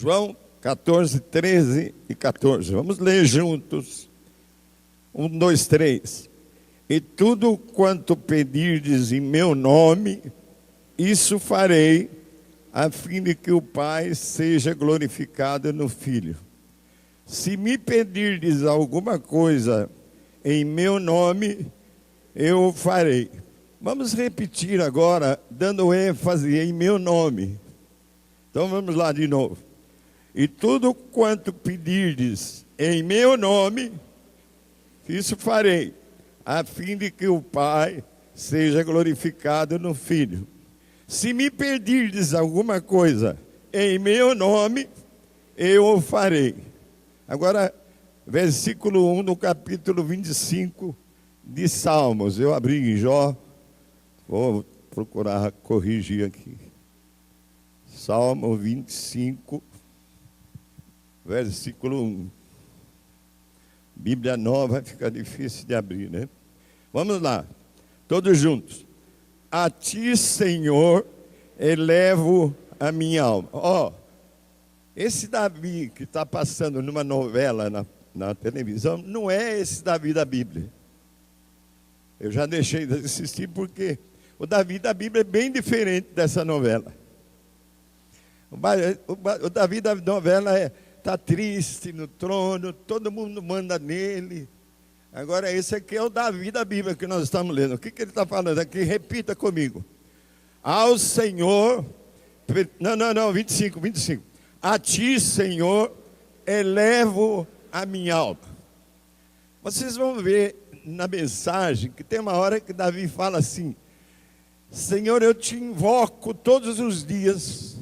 João 14, 13 e 14. Vamos ler juntos. 1, 2, 3. E tudo quanto pedirdes em meu nome, isso farei, a fim de que o Pai seja glorificado no Filho. Se me pedirdes alguma coisa em meu nome, eu o farei. Vamos repetir agora, dando ênfase em meu nome. Então vamos lá de novo. E tudo quanto pedirdes em meu nome, isso farei, a fim de que o Pai seja glorificado no Filho. Se me pedirdes alguma coisa em meu nome, eu o farei. Agora, versículo 1 do capítulo 25 de Salmos. Eu abri em Jó, vou procurar corrigir aqui. Salmo 25, versículo 1. Bíblia nova fica difícil de abrir, né? Vamos lá, todos juntos. A ti, Senhor, elevo a minha alma. Esse Davi que está passando numa novela na televisão, não é esse Davi da Bíblia. Eu já deixei de assistir porque o Davi da Bíblia é bem diferente dessa novela. O Davi da novela está triste no trono, todo mundo manda nele. Agora esse aqui é o Davi da Bíblia que nós estamos lendo. O que ele está falando aqui? Repita comigo. Ao Senhor, 25. A ti, Senhor, elevo a minha alma. Vocês vão ver na mensagem que tem uma hora que Davi fala assim: Senhor, eu te invoco todos os dias,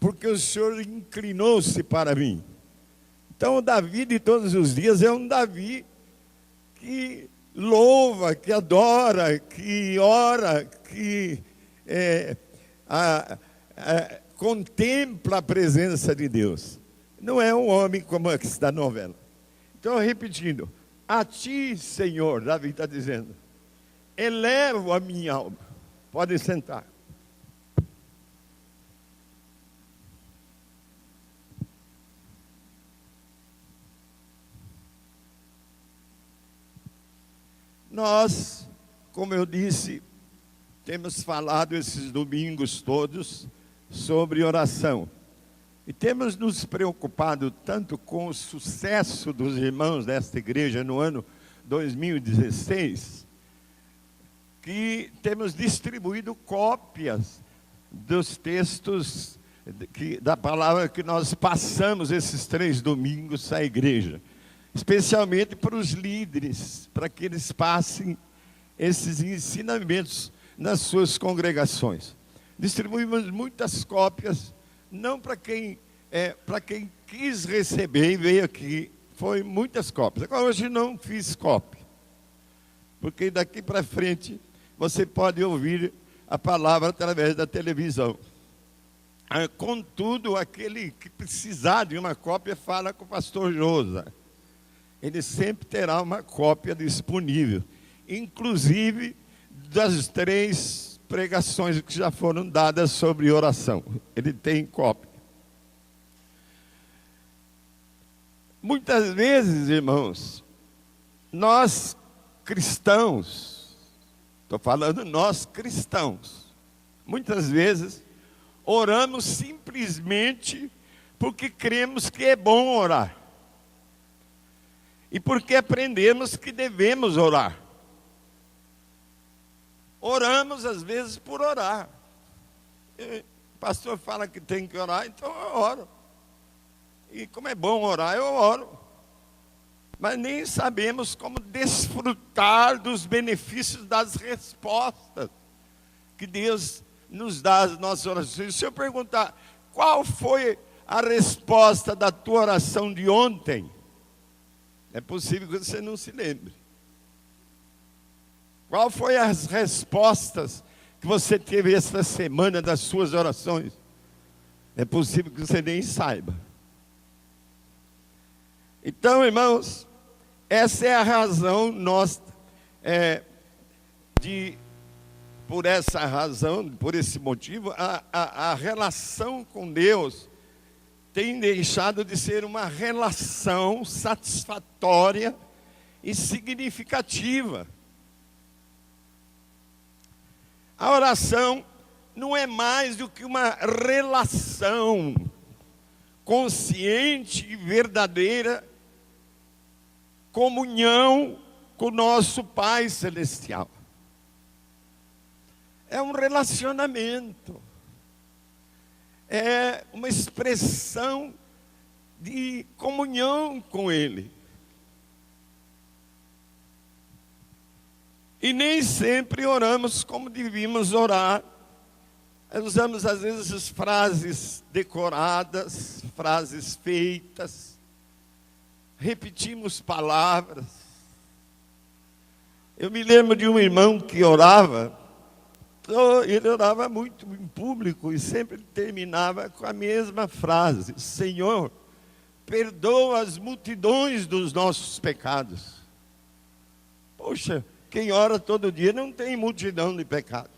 porque o Senhor inclinou-se para mim. Então o Davi de todos os dias é um Davi que louva, que adora, que ora, que contempla a presença de Deus. Não é um homem como esse da novela. Então, repetindo, a ti, Senhor, Davi está dizendo, elevo a minha alma. Pode sentar. Nós, como eu disse, temos falado esses domingos todos sobre oração. E temos nos preocupado tanto com o sucesso dos irmãos desta igreja no ano 2016, que temos distribuído cópias dos textos da palavra que nós passamos esses 3 domingos à igreja. Especialmente para os líderes, para que eles passem esses ensinamentos nas suas congregações. Distribuímos muitas cópias, não para quem quis receber e veio aqui, foi muitas cópias. Agora hoje não fiz cópia, porque daqui para frente você pode ouvir a palavra através da televisão. Contudo, aquele que precisar de uma cópia, fala com o pastor Josa. Ele sempre terá uma cópia disponível, inclusive das 3 pregações que já foram dadas sobre oração. Ele tem cópia. Muitas vezes, irmãos, nós cristãos, estou falando nós cristãos, muitas vezes oramos simplesmente porque cremos que é bom orar. E porque aprendemos que devemos orar. Oramos às vezes por orar. O pastor fala que tem que orar, então eu oro. E como é bom orar, eu oro. Mas nem sabemos como desfrutar dos benefícios das respostas que Deus nos dá às nossas orações. Se eu perguntar, qual foi a resposta da tua oração de ontem? É possível que você não se lembre. Qual foi as respostas que você teve esta semana das suas orações? É possível que você nem saiba. Então, irmãos, essa é a razão nossa, por essa razão, por esse motivo, a relação com Deus tem deixado de ser uma relação satisfatória e significativa. A oração não é mais do que uma relação consciente e verdadeira, comunhão com o nosso Pai Celestial. É um relacionamento, é uma expressão de comunhão com Ele. E nem sempre oramos como devíamos orar. Usamos às vezes frases decoradas, frases feitas, repetimos palavras. Eu me lembro de um irmão que orava, ele orava muito em público e sempre terminava com a mesma frase: Senhor, perdoa as multidões dos nossos pecados. Poxa, quem ora todo dia não tem multidão de pecado.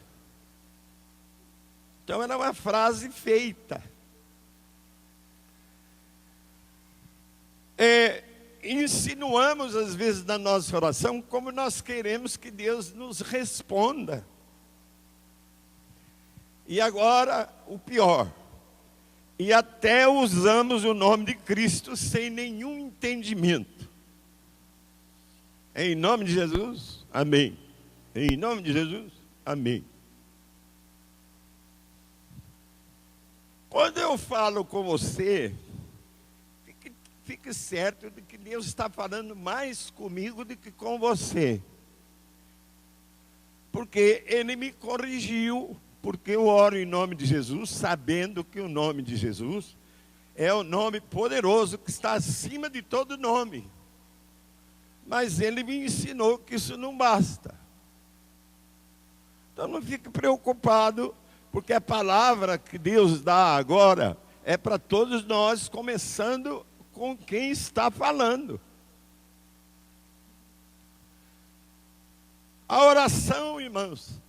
Então era uma frase feita. Insinuamos às vezes na nossa oração como nós queremos que Deus nos responda. E agora o pior. E até usamos o nome de Cristo sem nenhum entendimento. Em nome de Jesus, amém. Em nome de Jesus, amém. Quando eu falo com você, fique certo de que Deus está falando mais comigo do que com você. Porque Ele me corrigiu, porque eu oro em nome de Jesus, sabendo que o nome de Jesus é o nome poderoso que está acima de todo nome. Mas Ele me ensinou que isso não basta. Então não fique preocupado, porque a palavra que Deus dá agora é para todos nós, começando com quem está falando. A oração, irmãos,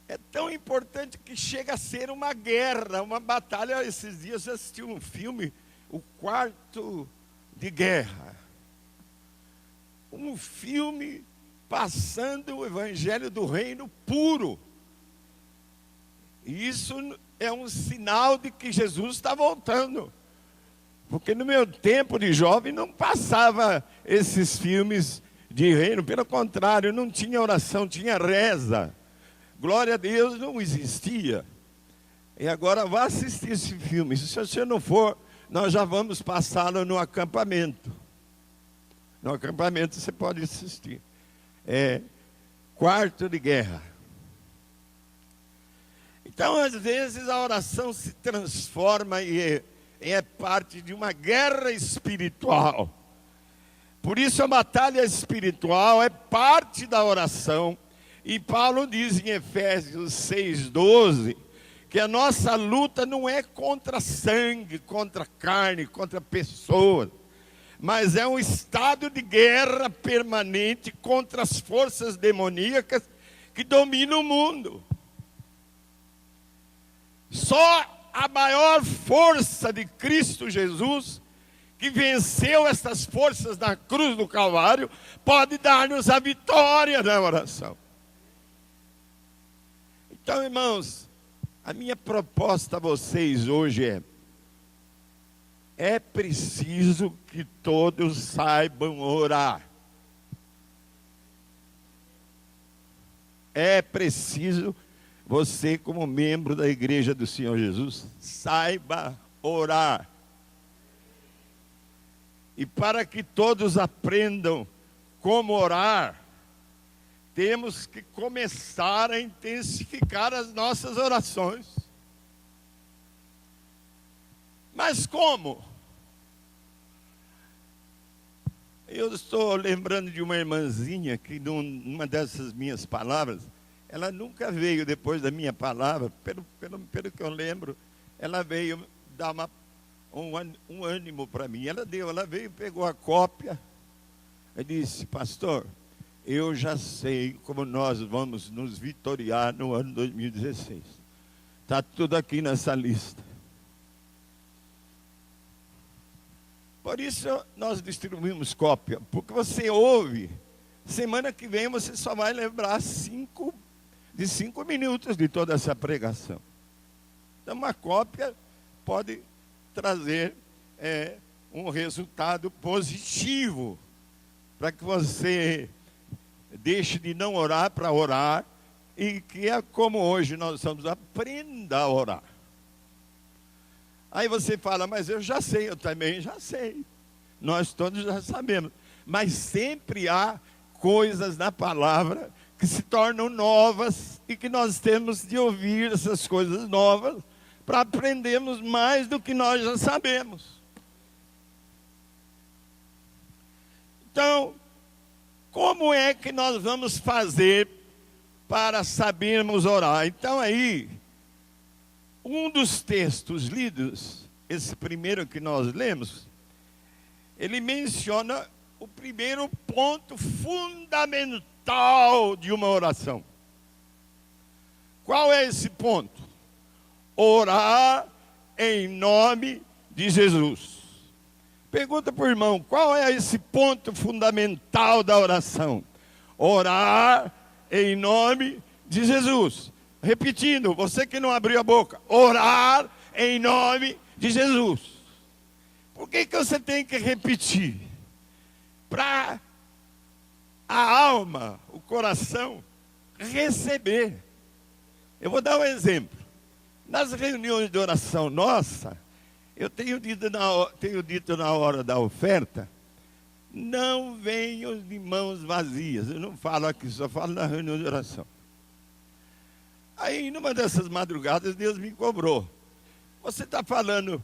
é tão importante que chega a ser uma guerra, uma batalha. Esses dias eu assisti um filme, O Quarto de Guerra. Um filme passando o evangelho do reino puro. E isso é um sinal de que Jesus está voltando. Porque no meu tempo de jovem não passava esses filmes de reino. Pelo contrário, não tinha oração, tinha reza. Glória a Deus não existia. E agora vá assistir esse filme. Se você não for, nós já vamos passá-lo no acampamento. No acampamento você pode assistir. Quarto de Guerra. Então, às vezes, a oração se transforma e é parte de uma guerra espiritual. Por isso, a batalha espiritual é parte da oração. E Paulo diz em Efésios 6,12, que a nossa luta não é contra sangue, contra carne, contra pessoas, mas é um estado de guerra permanente contra as forças demoníacas que dominam o mundo. Só a maior força de Cristo Jesus, que venceu essas forças na cruz do Calvário, pode dar-nos a vitória na oração. Então, irmãos, a minha proposta a vocês hoje é preciso que todos saibam orar. É preciso você, como membro da Igreja do Senhor Jesus, saiba orar. E para que todos aprendam como orar, temos que começar a intensificar as nossas orações. Mas como? Eu estou lembrando de uma irmãzinha que, numa dessas minhas palavras, ela nunca veio depois da minha palavra, pelo que eu lembro, ela veio dar um ânimo para mim. Ela veio, pegou a cópia e disse: pastor, eu já sei como nós vamos nos vitoriar no ano 2016. Está tudo aqui nessa lista. Por isso nós distribuímos cópia, porque você ouve, semana que vem você só vai lembrar 5 minutos de toda essa pregação. Então uma cópia pode trazer um resultado positivo, para que você deixe de não orar para orar, e que é como hoje nós estamos, aprenda a orar. Aí você fala, mas eu já sei, eu também já sei. Nós todos já sabemos. Mas sempre há coisas na palavra que se tornam novas e que nós temos de ouvir essas coisas novas para aprendermos mais do que nós já sabemos. Então, como é que nós vamos fazer para sabermos orar? Então aí, um dos textos lidos, esse primeiro que nós lemos, ele menciona o primeiro ponto fundamental de uma oração. Qual é esse ponto? Orar em nome de Jesus. Pergunta para o irmão, qual é esse ponto fundamental da oração? Orar em nome de Jesus. Repetindo, você que não abriu a boca, orar em nome de Jesus. Por que você tem que repetir? Para a alma, o coração, receber. Eu vou dar um exemplo. Nas reuniões de oração nossa, eu tenho dito na hora da oferta, não venham de mãos vazias. Eu não falo aqui, só falo na reunião de oração. Aí, numa dessas madrugadas, Deus me cobrou. Você está falando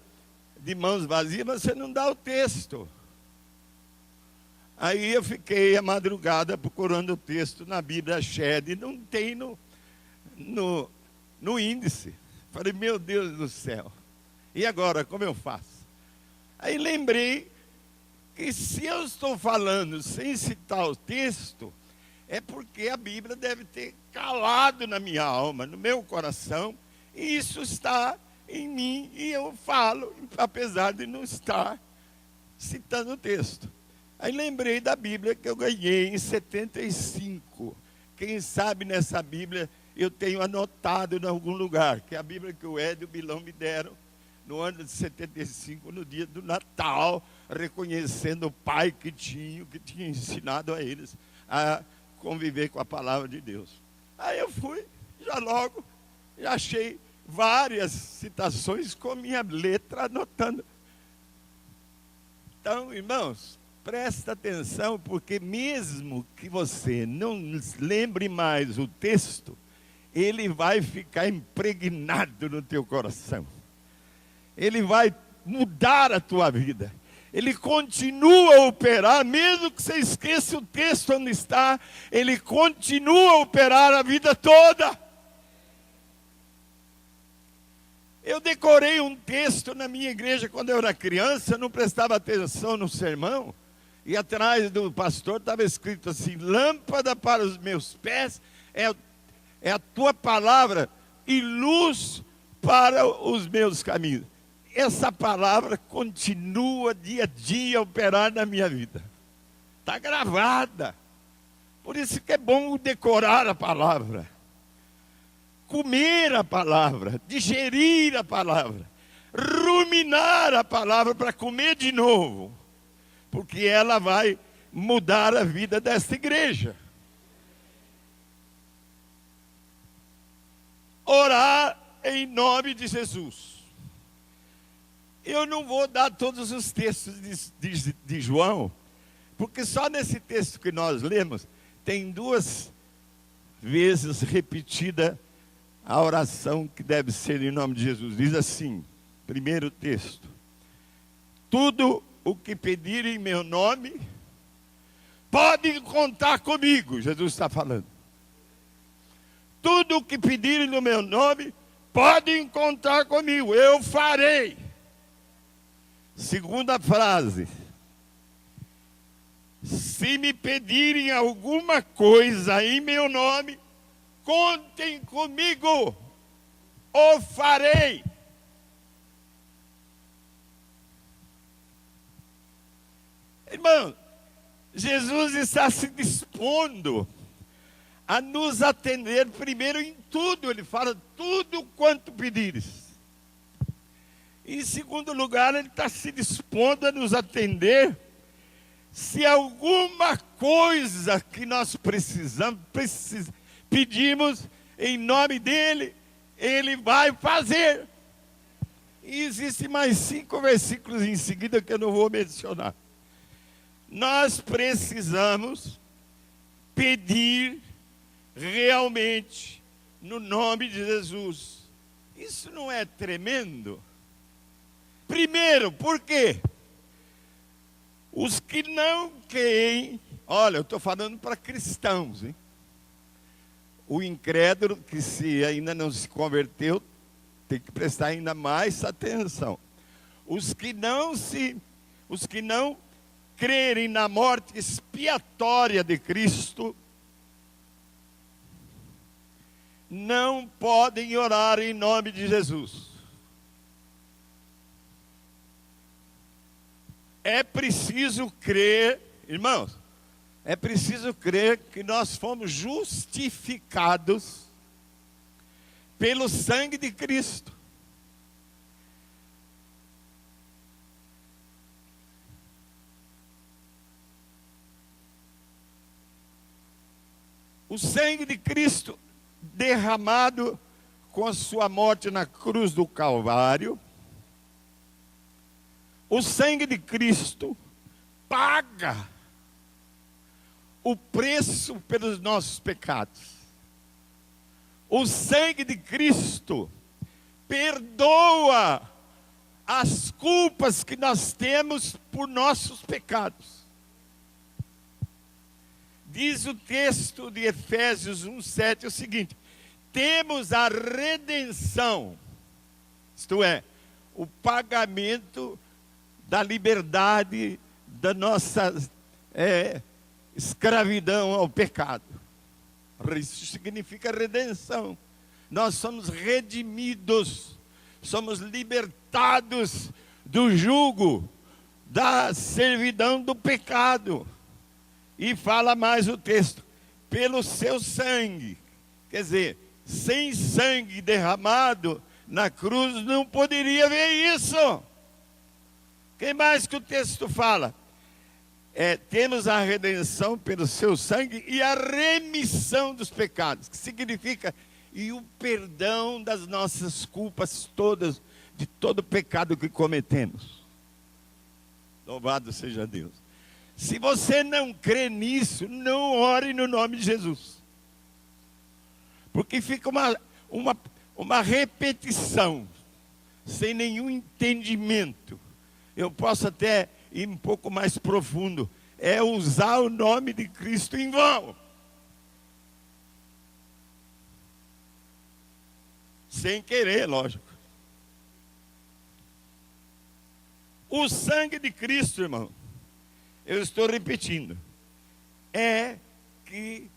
de mãos vazias, mas você não dá o texto. Aí eu fiquei a madrugada procurando o texto na Bíblia Shed, não tem no índice. Falei, meu Deus do céu. E agora, como eu faço? Aí lembrei que se eu estou falando sem citar o texto, é porque a Bíblia deve ter calado na minha alma, no meu coração, e isso está em mim, e eu falo, apesar de não estar citando o texto. Aí lembrei da Bíblia que eu ganhei em 75. Quem sabe nessa Bíblia eu tenho anotado em algum lugar, que é a Bíblia que o Ed e o Bilão me deram no ano de 75, no dia do Natal, reconhecendo o pai que tinha ensinado a eles a conviver com a palavra de Deus. Aí eu fui, já achei várias citações com minha letra anotando. Então, irmãos, presta atenção, porque mesmo que você não lembre mais o texto, ele vai ficar impregnado no teu coração. Ele vai mudar a tua vida. Ele continua a operar, mesmo que você esqueça o texto onde está, ele continua a operar a vida toda. Eu decorei um texto na minha igreja quando eu era criança, não prestava atenção no sermão, e atrás do pastor estava escrito assim: lâmpada para os meus pés é a tua palavra e luz para os meus caminhos. Essa palavra continua dia a dia a operar na minha vida. Está gravada. Por isso que é bom decorar a palavra. Comer a palavra, digerir a palavra, ruminar a palavra para comer de novo. Porque ela vai mudar a vida desta igreja. Orar em nome de Jesus. Eu não vou dar todos os textos de João, porque só nesse texto que nós lemos, tem 2 vezes repetida a oração que deve ser em nome de Jesus. Diz assim, primeiro texto: tudo o que pedirem em meu nome, podem contar comigo. Jesus está falando. Tudo o que pedirem no meu nome, podem contar comigo, eu farei. Segunda frase: se me pedirem alguma coisa em meu nome, contem comigo, o farei. Irmão, Jesus está se dispondo a nos atender primeiro em tudo. Ele fala, tudo quanto pedires. Em segundo lugar, ele está se dispondo a nos atender se alguma coisa que nós pedimos em nome dele, ele vai fazer. E existem mais 5 versículos em seguida que eu não vou mencionar. Nós precisamos pedir realmente no nome de Jesus. Isso não é tremendo? Primeiro, por quê? Os que não creem, olha, eu estou falando para cristãos, hein? O incrédulo que ainda não se converteu, tem que prestar ainda mais atenção. Os que não crerem na morte expiatória de Cristo, não podem orar em nome de Jesus. É preciso crer, irmãos, é preciso crer que nós fomos justificados pelo sangue de Cristo. O sangue de Cristo derramado com a sua morte na cruz do Calvário. O sangue de Cristo paga o preço pelos nossos pecados. O sangue de Cristo perdoa as culpas que nós temos por nossos pecados. Diz o texto de Efésios 1:7 o seguinte: temos a redenção, isto é, o pagamento da liberdade da nossa escravidão ao pecado. Isso significa redenção. Nós somos redimidos, somos libertados do jugo, da servidão do pecado. E fala mais o texto, pelo seu sangue. Quer dizer, sem sangue derramado na cruz não poderia ver isso. Quem mais que o texto fala? Temos a redenção pelo seu sangue e a remissão dos pecados, que significa e o perdão das nossas culpas todas, de todo pecado que cometemos. Louvado seja Deus. Se você não crê nisso, não ore no nome de Jesus. Porque fica uma repetição, sem nenhum entendimento. Eu posso até ir um pouco mais profundo. É usar o nome de Cristo em vão. Sem querer, lógico. O sangue de Cristo, irmão, eu estou repetindo, é que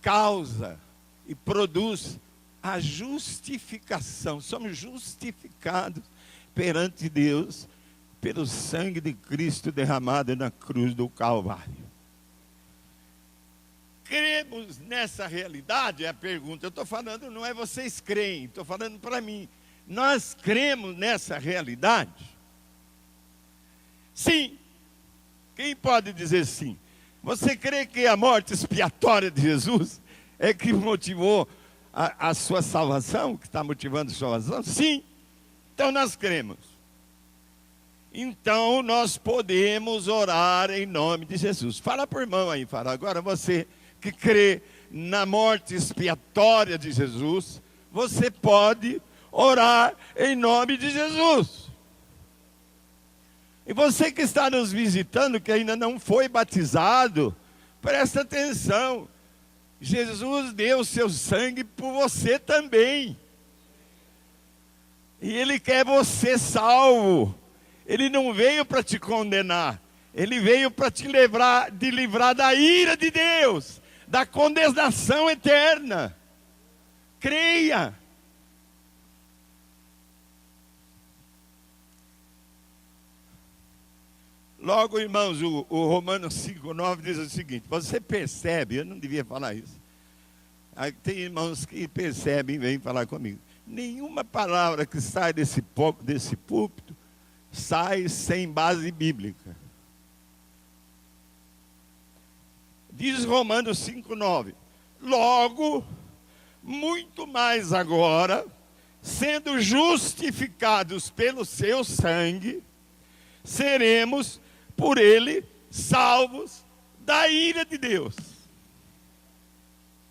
causa e produz a justificação. Somos justificados perante Deus pelo sangue de Cristo derramado na cruz do Calvário. Cremos nessa realidade? É a pergunta. Eu estou falando, não é vocês creem, estou falando para mim. Nós cremos nessa realidade? Sim. Quem pode dizer sim? Você crê que a morte expiatória de Jesus é que motivou a sua salvação, que está motivando a sua salvação? Sim. Então nós cremos. Então nós podemos orar em nome de Jesus. Fala por irmão aí, fala. Agora você que crê na morte expiatória de Jesus, você pode orar em nome de Jesus. E você que está nos visitando, que ainda não foi batizado, presta atenção. Jesus deu o seu sangue por você também. E Ele quer você salvo. Ele não veio para te condenar. Ele veio para te livrar da ira de Deus, da condenação eterna. Creia. Logo, irmãos, o Romanos 5,9 diz o seguinte: você percebe, eu não devia falar isso. Aí tem irmãos que percebem e vêm falar comigo. Nenhuma palavra que sai desse púlpito sai sem base bíblica. Diz Romanos 5,9: logo, muito mais agora, sendo justificados pelo seu sangue, seremos por ele salvos da ira de Deus.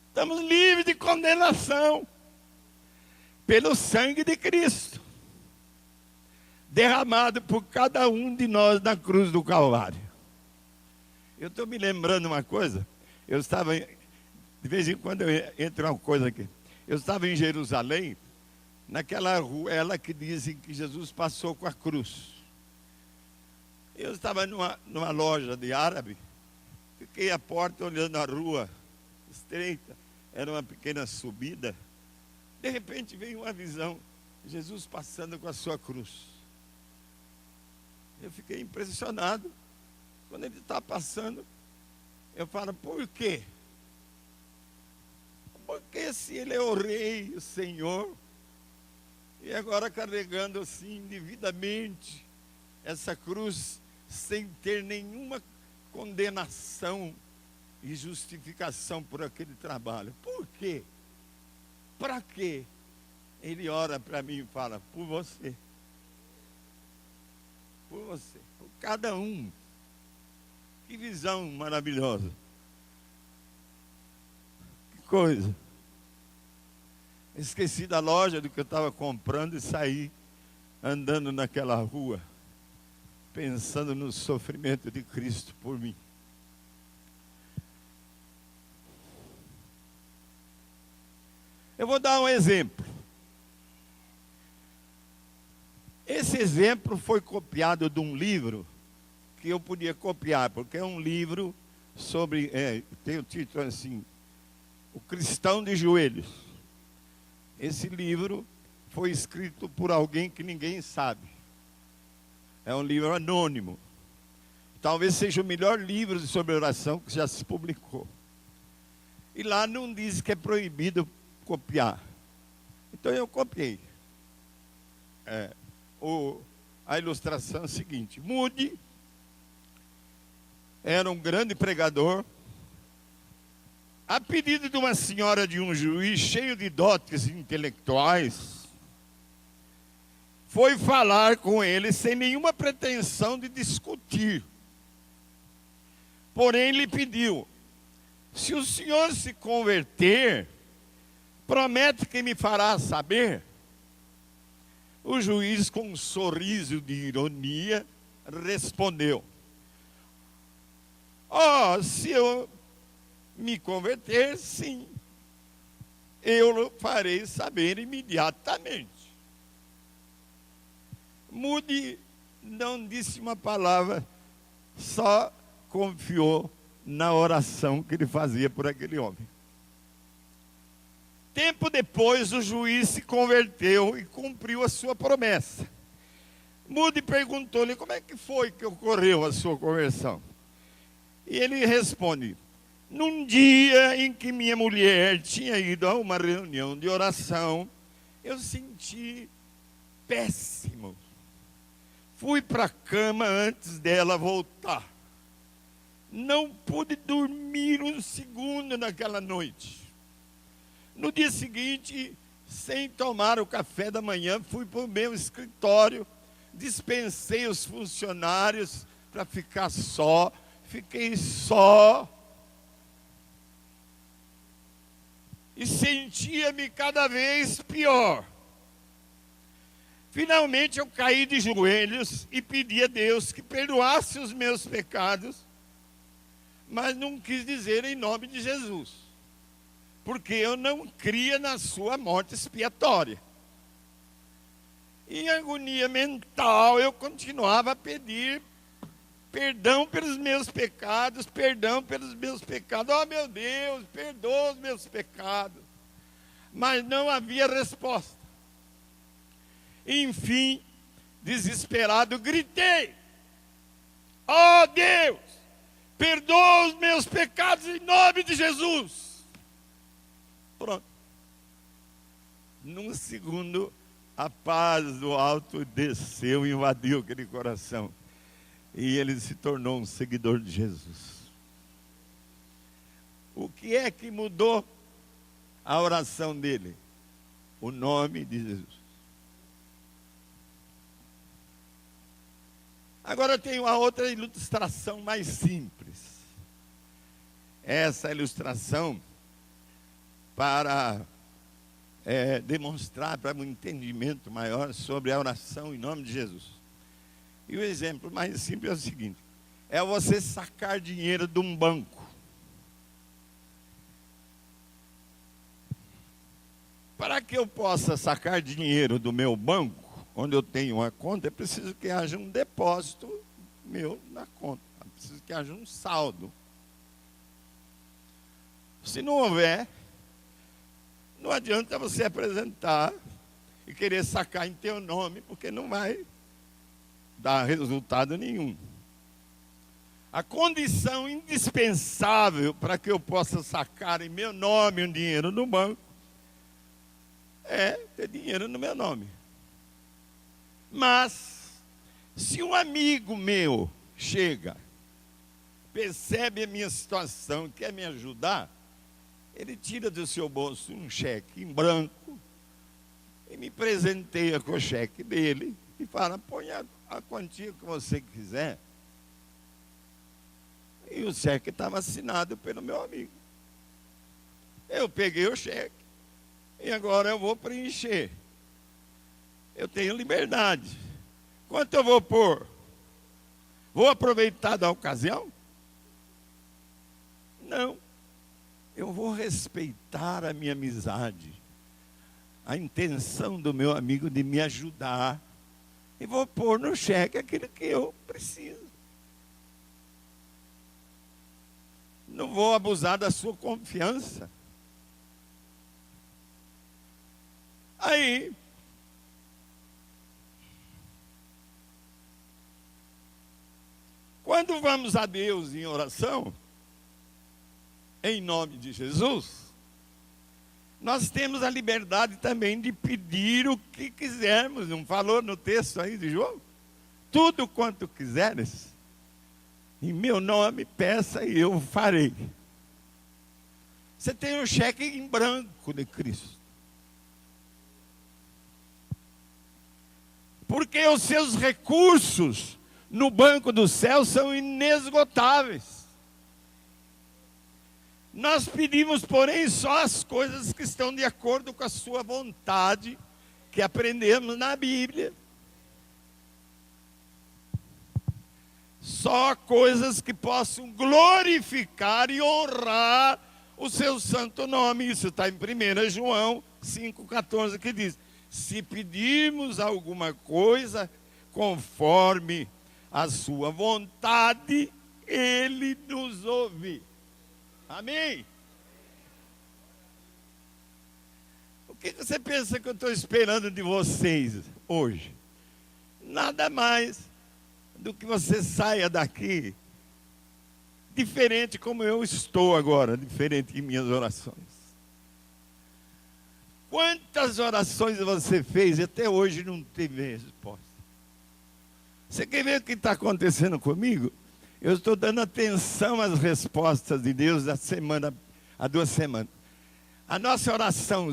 Estamos livres de condenação pelo sangue de Cristo, derramado por cada um de nós na cruz do Calvário. Eu estou me lembrando uma coisa. Eu estava, de vez em quando entra uma coisa aqui. Eu estava em Jerusalém, naquela rua que dizem que Jesus passou com a cruz. Eu estava numa loja de árabe, fiquei à porta olhando a rua estreita, era uma pequena subida. De repente veio uma visão, Jesus passando com a sua cruz. Eu fiquei impressionado. Quando ele está passando, eu falo, por quê? Porque se ele é o rei, o Senhor, e agora carregando assim, indevidamente, essa cruz, sem ter nenhuma condenação e justificação por aquele trabalho. Por quê? Para quê? Ele ora para mim e fala, por você. Por você. Por cada um. Que visão maravilhosa. Que coisa. Esqueci da loja do que eu estava comprando e saí andando naquela rua, pensando no sofrimento de Cristo por mim. Eu vou dar um exemplo. Esse exemplo foi copiado de um livro que eu podia copiar, porque é um livro sobre, tem o título assim, O Cristão de Joelhos. Esse livro foi escrito por alguém que ninguém sabe. É um livro anônimo. Talvez seja o melhor livro sobre oração que já se publicou. E lá não diz que é proibido copiar. Então eu copiei. A ilustração é a seguinte: Moody era um grande pregador. A pedido de uma senhora de um juiz cheio de dotes intelectuais, foi falar com ele sem nenhuma pretensão de discutir. Porém, lhe pediu: se o senhor se converter, promete que me fará saber. O juiz, com um sorriso de ironia, respondeu: se eu me converter, sim, eu farei saber imediatamente. Moody não disse uma palavra, só confiou na oração que ele fazia por aquele homem. Tempo depois, o juiz se converteu e cumpriu a sua promessa. Moody perguntou-lhe: como é que foi que ocorreu a sua conversão? E ele responde: num dia em que minha mulher tinha ido a uma reunião de oração, eu senti péssimo. Fui para a cama antes dela voltar. Não pude dormir um segundo naquela noite. No dia seguinte, sem tomar o café da manhã, fui para o meu escritório, dispensei os funcionários para ficar só. Fiquei só e sentia-me cada vez pior. Finalmente eu caí de joelhos e pedi a Deus que perdoasse os meus pecados, mas não quis dizer em nome de Jesus, porque eu não cria na sua morte expiatória. Em agonia mental, eu continuava a pedir perdão pelos meus pecados, perdão pelos meus pecados. Oh, meu Deus, perdoa os meus pecados. Mas não havia resposta. Enfim, desesperado, gritei: ó Deus, perdoa os meus pecados em nome de Jesus. Pronto. Num segundo, a paz do alto desceu e invadiu aquele coração. E ele se tornou um seguidor de Jesus. O que é que mudou a oração dele? O nome de Jesus. Agora tem uma outra ilustração mais simples. Essa ilustração para demonstrar para um entendimento maior sobre a oração em nome de Jesus. E o exemplo mais simples é o seguinte: é você sacar dinheiro de um banco. Para que eu possa sacar dinheiro do meu banco, onde eu tenho uma conta, é preciso que haja um depósito meu na conta. É preciso que haja um saldo. Se não houver, não adianta você apresentar e querer sacar em teu nome, porque não vai dar resultado nenhum. A condição indispensável para que eu possa sacar em meu nome um dinheiro no banco é ter dinheiro no meu nome. Mas, se um amigo meu chega, percebe a minha situação e quer me ajudar, ele tira do seu bolso um cheque em branco e me presenteia com o cheque dele e fala: põe a quantia que você quiser. E o cheque estava assinado pelo meu amigo. Eu peguei o cheque e agora eu vou preencher. Eu tenho liberdade. Quanto eu vou pôr? Vou aproveitar da ocasião? Não. Eu vou respeitar a minha amizade, a intenção do meu amigo de me ajudar, e vou pôr no cheque aquilo que eu preciso. Não vou abusar da sua confiança. Aí, quando vamos a Deus em oração, em nome de Jesus, nós temos a liberdade também de pedir o que quisermos. Não falou no texto aí de João? Tudo quanto quiseres, em meu nome peça e eu farei. Você tem um cheque em branco de Cristo. Porque os seus recursos no banco do céu são inesgotáveis. Nós pedimos, porém, só as coisas que estão de acordo com a sua vontade, que aprendemos na Bíblia. Só coisas que possam glorificar e honrar o seu santo nome. Isso está em 1 João 5,14, que diz: se pedirmos alguma coisa conforme a sua vontade, Ele nos ouve. Amém? O que você pensa que eu estou esperando de vocês hoje? Nada mais do que você saia daqui diferente como eu estou agora, diferente em minhas orações. Quantas orações você fez e até hoje não teve resposta? Você quer ver o que está acontecendo comigo? Eu estou dando atenção às respostas de Deus há 2 semanas. A nossa oração,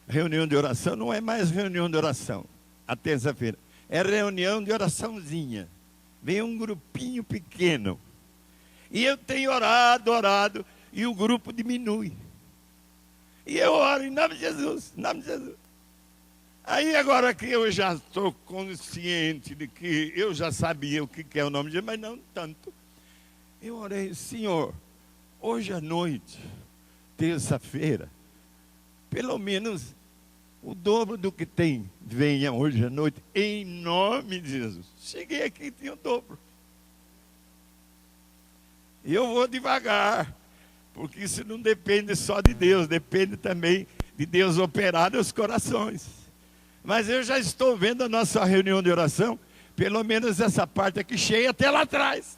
reunião de oração, não é mais reunião de oração, a terça-feira. É reunião de oraçãozinha. Vem um grupinho pequeno. E eu tenho orado, e o grupo diminui. E eu oro em nome de Jesus, em nome de Jesus. Aí agora que eu já estou consciente de que eu já sabia o que é o nome de Jesus, mas não tanto. Eu orei: Senhor, hoje à noite, terça-feira, pelo menos o dobro do que tem, venha hoje à noite, em nome de Jesus. Cheguei aqui e tinha o dobro. E eu vou devagar, porque isso não depende só de Deus, depende também de Deus operar nos corações. Mas eu já estou vendo a nossa reunião de oração, pelo menos essa parte aqui cheia até lá atrás.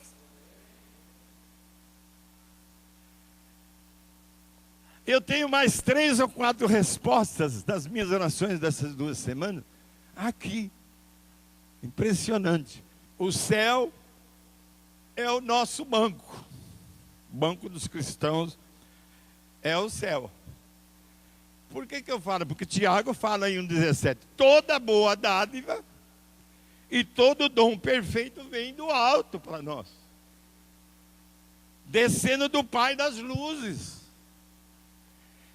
Eu tenho mais 3 ou 4 respostas das minhas orações dessas 2 semanas aqui. Impressionante. O céu é o nosso banco. O banco dos cristãos é o céu. Por que eu falo? Porque Tiago fala em 1,17. Toda boa dádiva e todo dom perfeito vem do alto para nós, descendo do Pai das luzes.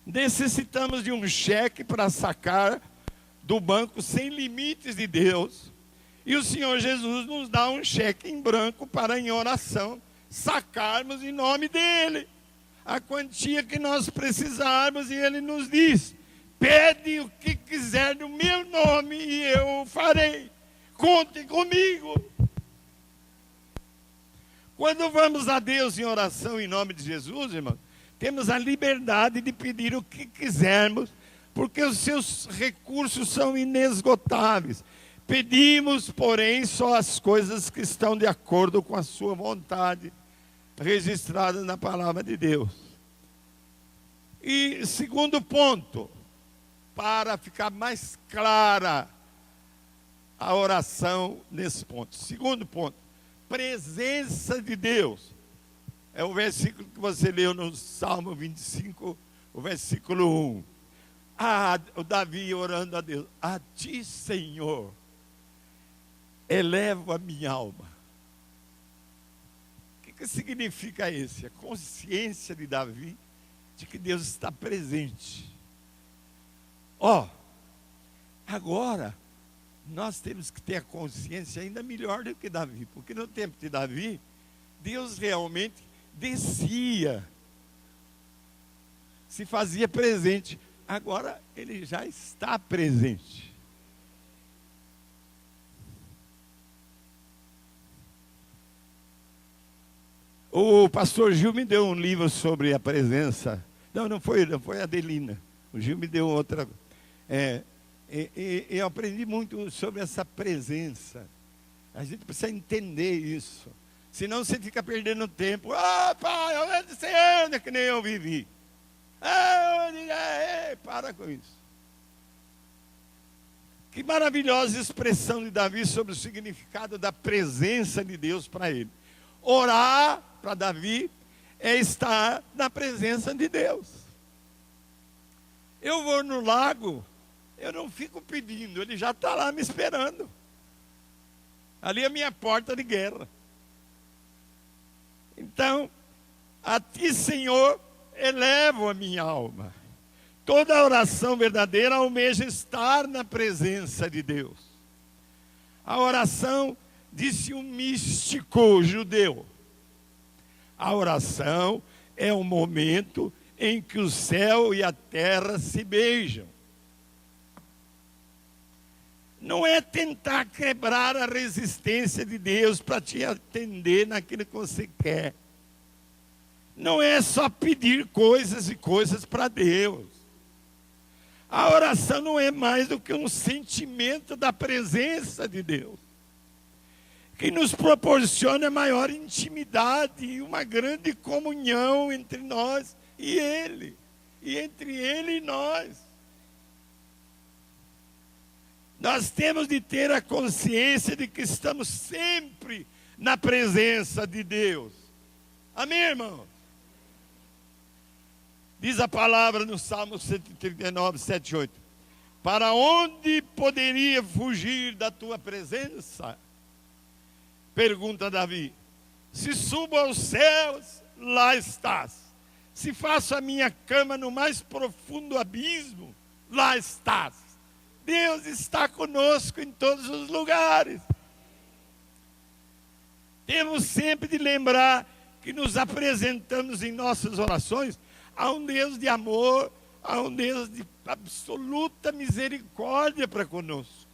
Necessitamos de um cheque para sacar do banco sem limites de Deus. E o Senhor Jesus nos dá um cheque em branco para, em oração, sacarmos em nome dEle a quantia que nós precisarmos. E Ele nos diz: pede o que quiser no meu nome e eu o farei. Conte comigo. Quando vamos a Deus em oração em nome de Jesus, irmão, temos a liberdade de pedir o que quisermos, porque os seus recursos são inesgotáveis. Pedimos, porém, só as coisas que estão de acordo com a sua vontade, registradas na palavra de Deus. E segundo ponto, para ficar mais clara a oração nesse ponto. Segundo ponto, presença de Deus. É o versículo que você leu no Salmo 25, o versículo 1. O Davi orando a Deus: a ti, Senhor, elevo a minha alma. O que significa isso? A consciência de Davi de que Deus está presente. Agora, nós temos que ter a consciência ainda melhor do que Davi, porque no tempo de Davi, Deus realmente descia, se fazia presente. Agora Ele já está presente. O pastor Gil me deu um livro sobre a presença. Não foi a Adelina. O Gil me deu outra. Eu aprendi muito sobre essa presença. A gente precisa entender isso. Senão você fica perdendo tempo. Pai, onde você anda que nem eu vivi? Para com isso. Que maravilhosa expressão de Davi sobre o significado da presença de Deus para ele. Orar para Davi é estar na presença de Deus. Eu vou no lago, eu não fico pedindo, Ele já está lá me esperando. Ali é a minha porta de guerra. Então, a ti, Senhor, elevo a minha alma. Toda oração verdadeira almeja estar na presença de Deus. A oração, disse um místico judeu, a oração é o momento em que o céu e a terra se beijam. Não é tentar quebrar a resistência de Deus para te atender naquilo que você quer. Não é só pedir coisas e coisas para Deus. A oração não é mais do que um sentimento da presença de Deus, que nos proporciona maior intimidade e uma grande comunhão entre nós e Ele, e entre Ele e nós. Nós temos de ter a consciência de que estamos sempre na presença de Deus. Amém, irmão? Diz a palavra no Salmo 139, 7 e 8. Para onde poderia fugir da tua presença? Pergunta Davi. Se subo aos céus, lá estás. Se faço a minha cama no mais profundo abismo, lá estás. Deus está conosco em todos os lugares. Temos sempre de lembrar que nos apresentamos em nossas orações a um Deus de amor, a um Deus de absoluta misericórdia para conosco.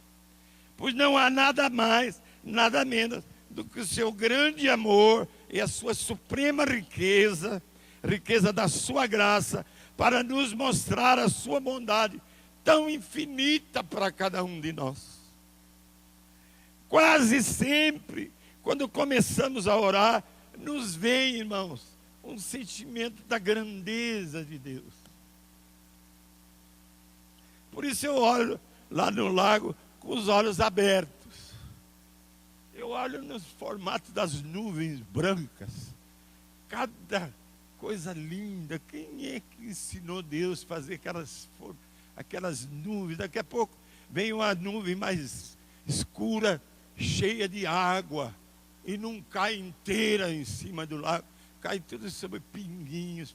Pois não há nada mais, nada menos do que o seu grande amor e a sua suprema riqueza, riqueza da sua graça, para nos mostrar a sua bondade tão infinita para cada um de nós. Quase sempre, quando começamos a orar, nos vem, irmãos, um sentimento da grandeza de Deus. Por isso eu olho lá no lago com os olhos abertos. Eu olho nos formatos das nuvens brancas. Cada coisa linda. Quem é que ensinou Deus a fazer aquelas nuvens? Daqui a pouco vem uma nuvem mais escura, cheia de água. E não cai inteira em cima do lago. Cai tudo sobre pinguinhos,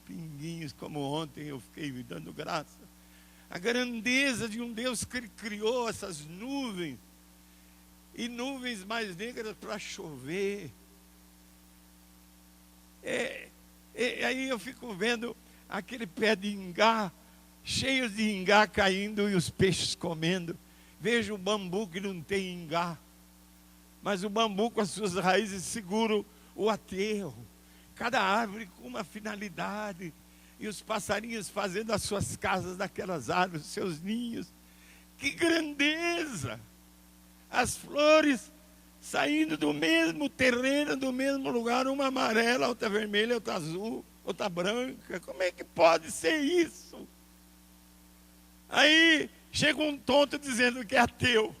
como ontem eu fiquei me dando graça. A grandeza de um Deus que criou essas nuvens. E nuvens mais negras para chover. Aí eu fico vendo aquele pé de ingá, cheio de ingá caindo e os peixes comendo. Vejo o bambu que não tem ingá. Mas o bambu com as suas raízes segura o aterro. Cada árvore com uma finalidade. E os passarinhos fazendo as suas casas naquelas árvores, seus ninhos. Que grandeza! As flores saindo do mesmo terreno, do mesmo lugar. Uma amarela, outra vermelha, outra azul, outra branca. Como é que pode ser isso? Aí chega um tonto dizendo que é ateu.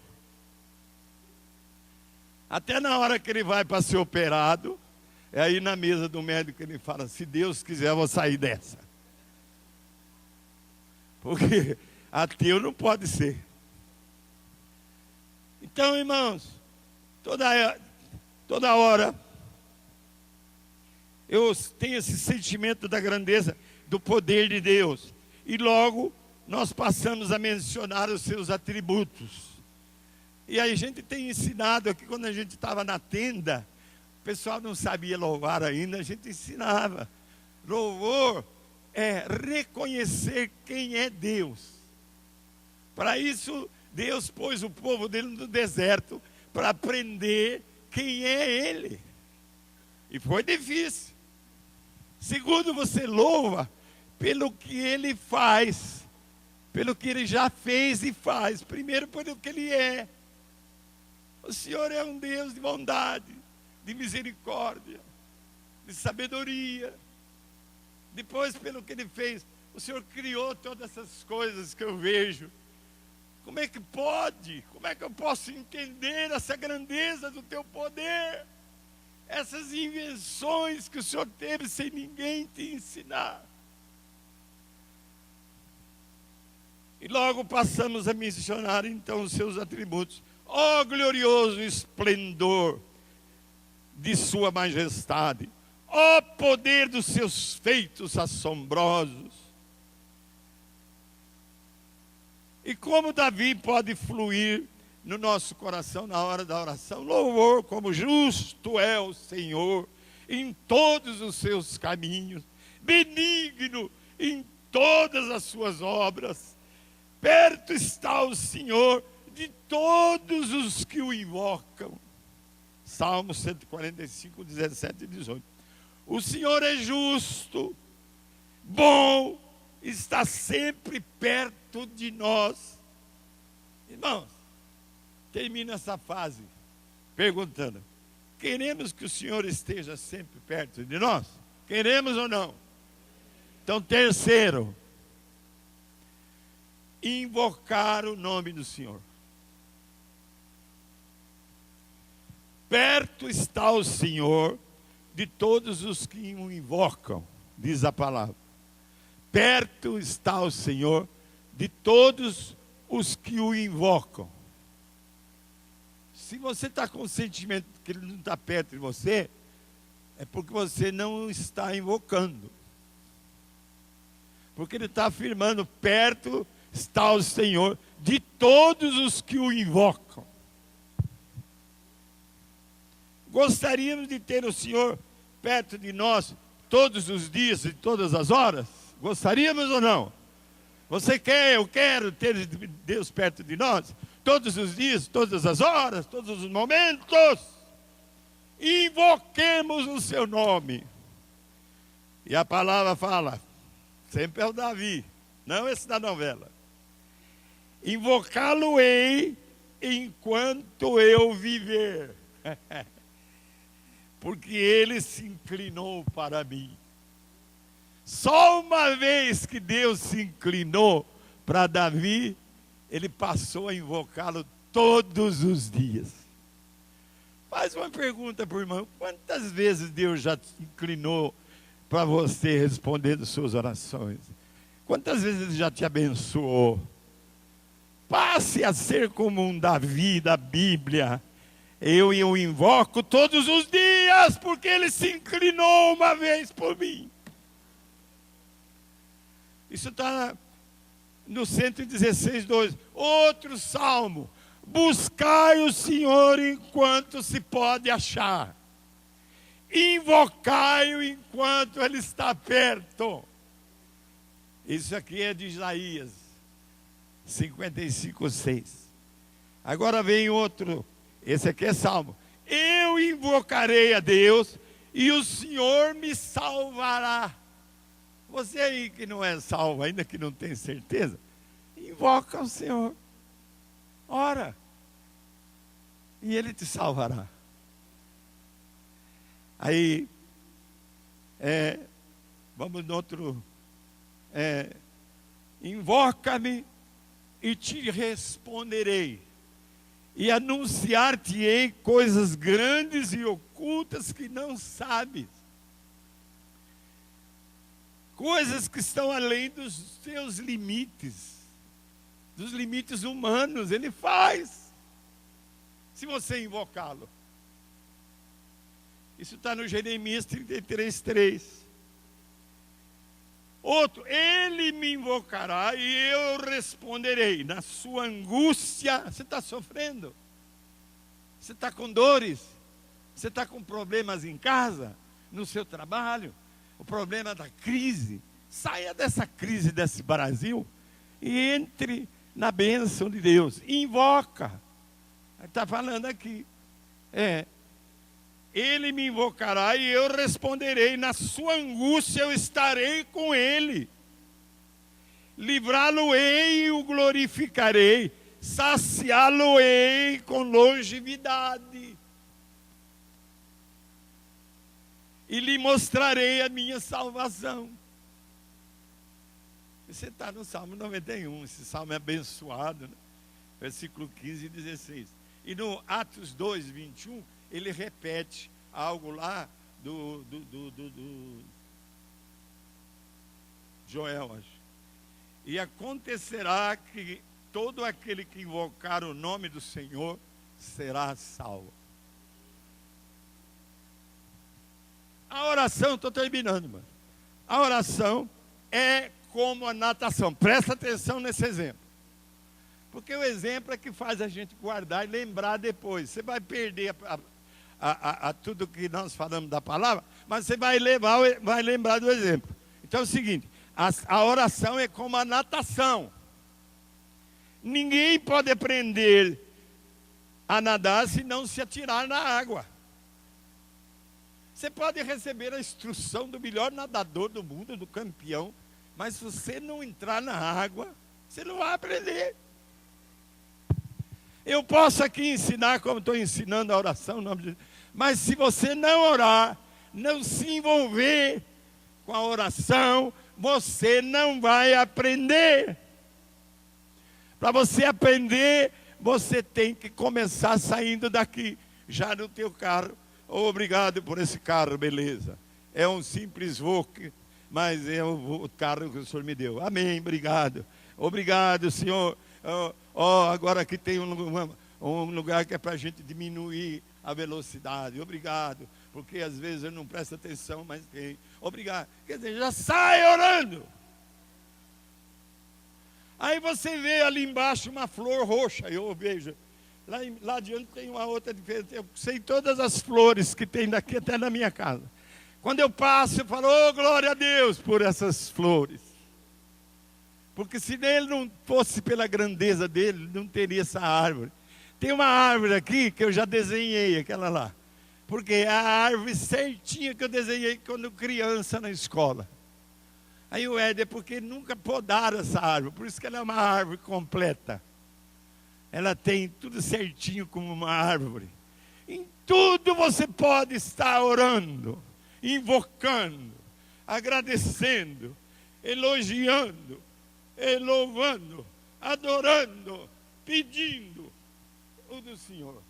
Até na hora que ele vai para ser operado, é aí na mesa do médico ele fala: se Deus quiser eu vou sair dessa. Porque ateu não pode ser. Então, irmãos, toda hora eu tenho esse sentimento da grandeza, do poder de Deus. E logo nós passamos a mencionar os seus atributos. E aí a gente tem ensinado aqui, quando a gente estava na tenda, o pessoal não sabia louvar ainda, a gente ensinava. Louvor é reconhecer quem é Deus. Para isso, Deus pôs o povo dele no deserto, para aprender quem é Ele. E foi difícil. Segundo, você louva pelo que Ele faz, pelo que Ele já fez e faz. Primeiro, pelo que Ele é. O Senhor é um Deus de bondade, de misericórdia, de sabedoria. Depois, pelo que Ele fez, o Senhor criou todas essas coisas que eu vejo. Como é que pode? Como é que eu posso entender essa grandeza do Teu poder? Essas invenções que o Senhor teve sem ninguém te ensinar. E logo passamos a mencionar então os seus atributos. Ó glorioso esplendor de sua majestade. Ó poder dos seus feitos assombrosos. E como Davi pode fluir no nosso coração na hora da oração? Louvor, como justo é o Senhor em todos os seus caminhos, benigno em todas as suas obras. Perto está o Senhor de todos os que o invocam. Salmo 145, 17 e 18. O Senhor é justo, bom, está sempre perto de nós. Irmãos, termina essa fase perguntando: queremos que o Senhor esteja sempre perto de nós? Queremos ou não? Então, terceiro, invocar o nome do Senhor. Perto está o Senhor de todos os que o invocam, diz a palavra. Perto está o Senhor de todos os que o invocam. Se você está com o sentimento que Ele não está perto de você, é porque você não está invocando. Porque Ele está afirmando: perto está o Senhor de todos os que o invocam. Gostaríamos de ter o Senhor perto de nós todos os dias e todas as horas? Gostaríamos ou não? Você quer, eu quero ter Deus perto de nós todos os dias, todas as horas, todos os momentos. Invoquemos o seu nome. E a palavra fala, sempre é o Davi, não esse da novela: invocá-lo-ei enquanto eu viver. Porque ele se inclinou para mim. Só uma vez que Deus se inclinou para Davi, ele passou a invocá-lo todos os dias. Faz uma pergunta para o irmão: quantas vezes Deus já te inclinou para você responder as suas orações? Quantas vezes Ele já te abençoou? Passe a ser como um Davi da Bíblia. Eu o invoco todos os dias, porque Ele se inclinou uma vez por mim. Isso está no 116:2. Outro salmo: buscai o Senhor enquanto se pode achar, invocai-o enquanto Ele está perto. Isso aqui é de Isaías 55:6. Agora vem outro, esse aqui é salmo: eu invocarei a Deus e o Senhor me salvará. Você aí que não é salvo, ainda que não tem certeza, invoca o Senhor, ora, e Ele te salvará. Aí, vamos no outro, invoca-me e te responderei, e anunciar-te-ei coisas grandes e ocultas que não sabes. Coisas que estão além dos seus limites, dos limites humanos. Ele faz, se você invocá-lo. Isso está no Jeremias 33:3. Outro: ele me invocará e eu responderei. Na sua angústia, você está sofrendo, você está com dores, você está com problemas em casa, no seu trabalho, o problema da crise. Saia dessa crise desse Brasil e entre na bênção de Deus. Invoca. Está falando aqui. Ele me invocará e eu responderei. Na sua angústia eu estarei com ele. Livrá-lo-ei e o glorificarei. Saciá-lo-ei com longevidade. E lhe mostrarei a minha salvação. Você está no Salmo 91, esse salmo é abençoado, né? Versículo 15 e 16. E no Atos 2:21, ele repete algo lá do Joel, acho. E acontecerá que todo aquele que invocar o nome do Senhor será salvo. A oração, estou terminando, mano. A oração é como a natação. Presta atenção nesse exemplo. Porque o exemplo é que faz a gente guardar e lembrar depois. Você vai perder a tudo que nós falamos da palavra, mas você vai lembrar do exemplo. Então é o seguinte: a oração é como a natação. Ninguém pode aprender a nadar se não se atirar na água. Você pode receber a instrução do melhor nadador do mundo, do campeão, mas se você não entrar na água, você não vai aprender. Eu posso aqui ensinar como estou ensinando a oração, mas se você não orar, não se envolver com a oração, você não vai aprender. Para você aprender, você tem que começar saindo daqui, já no teu carro. Obrigado por esse carro, beleza. É um simples Vogue, mas é o carro que o Senhor me deu. Amém, obrigado. Obrigado, Senhor. Agora aqui tem um lugar que é para a gente diminuir a velocidade. Obrigado, porque às vezes eu não presto atenção, mas tem. Obrigado. Quer dizer, já sai orando. Aí você vê ali embaixo uma flor roxa, eu vejo. Lá adiante tem uma outra diferença. Eu sei todas as flores que tem daqui até na minha casa. Quando eu passo, eu falo: oh, glória a Deus por essas flores. Porque se ele não fosse pela grandeza dele, não teria essa árvore. Tem uma árvore aqui que eu já desenhei, aquela lá. Porque é a árvore certinha que eu desenhei quando criança na escola. Aí o Éder, porque nunca podaram essa árvore, por isso que ela é uma árvore completa. Ela tem tudo certinho como uma árvore. Em tudo você pode estar orando, invocando, agradecendo, elogiando, louvando, adorando, pedindo o do Senhor.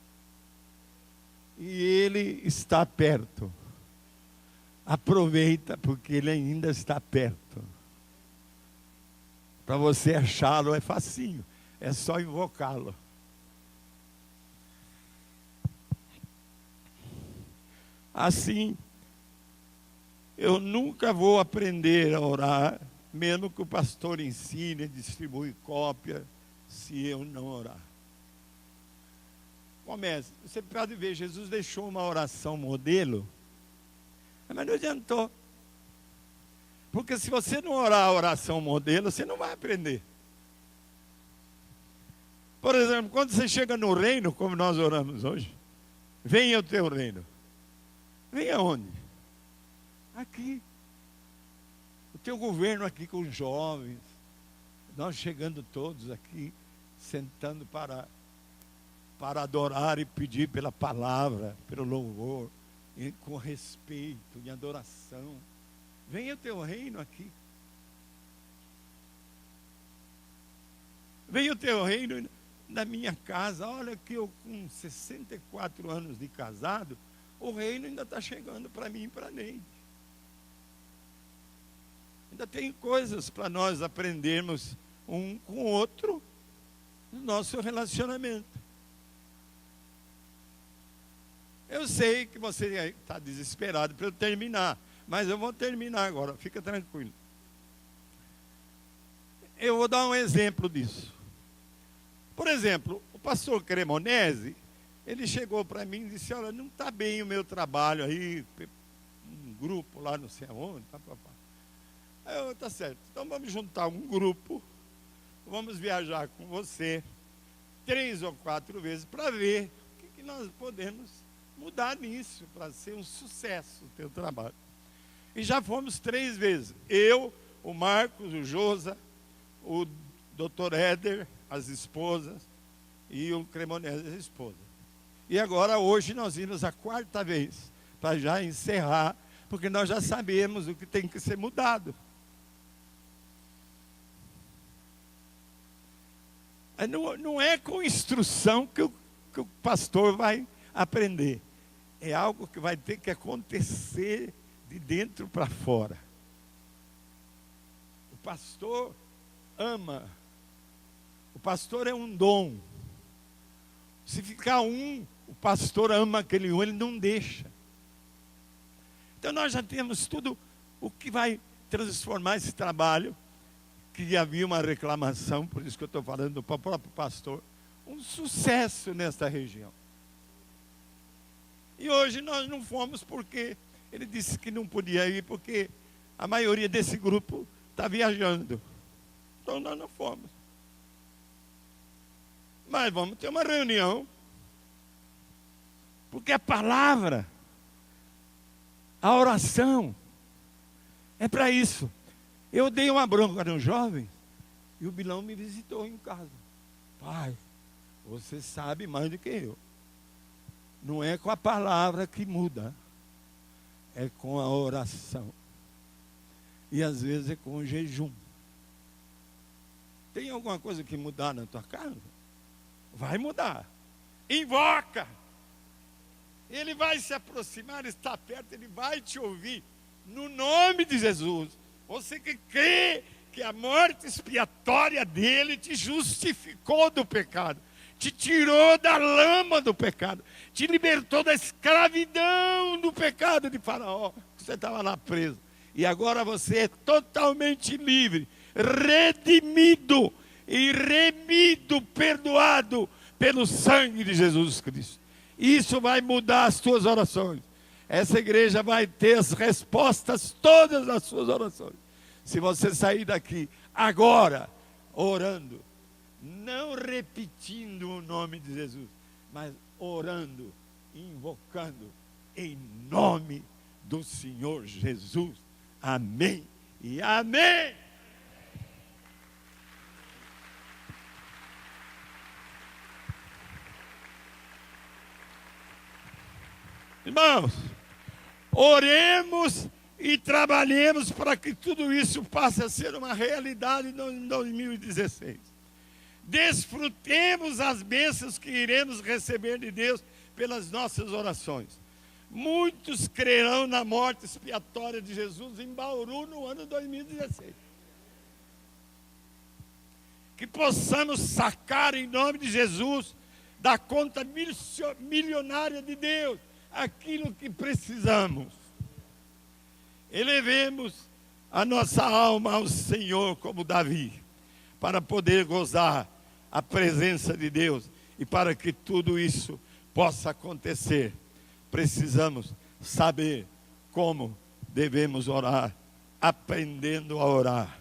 E Ele está perto. Aproveita, porque Ele ainda está perto. Para você achá-lo é facinho, é só invocá-lo. Assim, eu nunca vou aprender a orar, mesmo que o pastor ensine, distribui cópia, se eu não orar. Comece. Você pode ver, Jesus deixou uma oração modelo, mas não adiantou. Porque se você não orar a oração modelo, você não vai aprender. Por exemplo, quando você chega no reino, como nós oramos hoje, venha o teu reino. Venha onde? Aqui. O teu governo aqui com os jovens. Nós chegando todos aqui, sentando para adorar e pedir pela palavra, pelo louvor, e com respeito e adoração. Venha o teu reino aqui. Venha o teu reino na minha casa. Olha que eu com 64 anos de casado, o reino ainda está chegando para mim e para Neide. Ainda tem coisas para nós aprendermos um com o outro no nosso relacionamento. Eu sei que você está desesperado para eu terminar, mas eu vou terminar agora, fica tranquilo. Eu vou dar um exemplo disso. Por exemplo, o pastor Cremonese, ele chegou para mim e disse: olha, não está bem o meu trabalho aí, um grupo lá não sei aonde, papapá. Aí eu, tá certo, então vamos juntar um grupo, vamos viajar com você 3 ou 4 vezes para ver o que nós podemos mudar nisso, para ser um sucesso o teu trabalho. E já fomos 3 vezes. Eu, o Marcos, o Josa, o Dr. Éder, as esposas, e o Cremonese, a esposa. E agora, hoje, nós vimos a 4ª vez, para já encerrar, porque nós já sabemos o que tem que ser mudado. Não é com instrução que o pastor vai aprender. É algo que vai ter que acontecer de dentro para fora. O pastor ama. O pastor é um dom. Se ficar o pastor ama aquele ele não deixa. Então nós já temos tudo o que vai transformar esse trabalho, que havia uma reclamação, por isso que eu estou falando do próprio pastor, um sucesso nesta região. E hoje nós não fomos porque ele disse que não podia ir, porque a maioria desse grupo está viajando. Então nós não fomos. Mas vamos ter uma reunião, porque a palavra, a oração, é para isso. Eu dei uma bronca no jovem, e o Bilão me visitou em casa. Pai, você sabe mais do que eu. Não é com a palavra que muda, é com a oração. E às vezes é com o jejum. Tem alguma coisa que mudar na tua casa? Vai mudar. Invoca. Ele vai se aproximar, ele está perto, ele vai te ouvir. No nome de Jesus. Você que crê que a morte expiatória dele te justificou do pecado, te tirou da lama do pecado, te libertou da escravidão do pecado de Faraó, você estava lá preso. E agora você é totalmente livre, redimido e remido, perdoado pelo sangue de Jesus Cristo. Isso vai mudar as tuas orações. Essa igreja vai ter as respostas todas das suas orações. Se você sair daqui agora, orando, não repetindo o nome de Jesus, mas orando, invocando em nome do Senhor Jesus. Amém e amém. Irmãos, oremos e trabalhemos para que tudo isso passe a ser uma realidade em 2016. desfrutemos as bênçãos que iremos receber de Deus pelas nossas orações. Muitos crerão na morte expiatória de Jesus em Bauru no ano 2016. Que possamos sacar em nome de Jesus da conta milionária de Deus aquilo que precisamos. Elevemos a nossa alma ao Senhor como Davi, para poder gozar a presença de Deus. E para que tudo isso possa acontecer, precisamos saber como devemos orar, aprendendo a orar,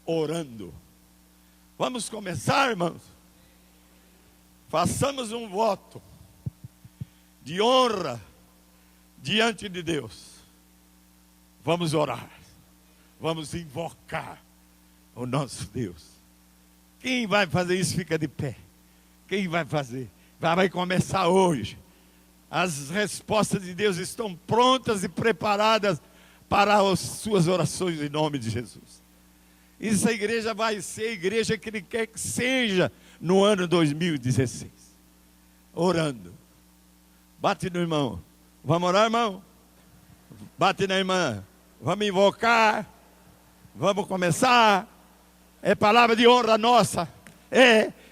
orando. Vamos começar, irmãos? Façamos um voto de honra diante de Deus. Vamos orar. Vamos invocar o nosso Deus. Quem vai fazer isso fica de pé. Quem vai fazer? Vai começar hoje. As respostas de Deus estão prontas e preparadas para as suas orações em nome de Jesus. Essa igreja vai ser a igreja que Ele quer que seja no ano 2016. Orando. Bate no irmão. Vamos orar, irmão? Bate na irmã. Vamos invocar. Vamos começar. É palavra de honra nossa.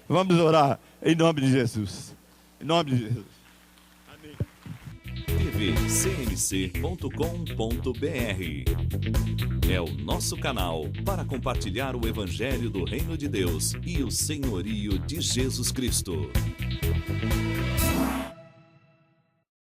Vamos orar em nome de Jesus. Em nome de Jesus. Amém. tvcmc.com.br é o nosso canal para compartilhar o Evangelho do Reino de Deus e o senhorio de Jesus Cristo.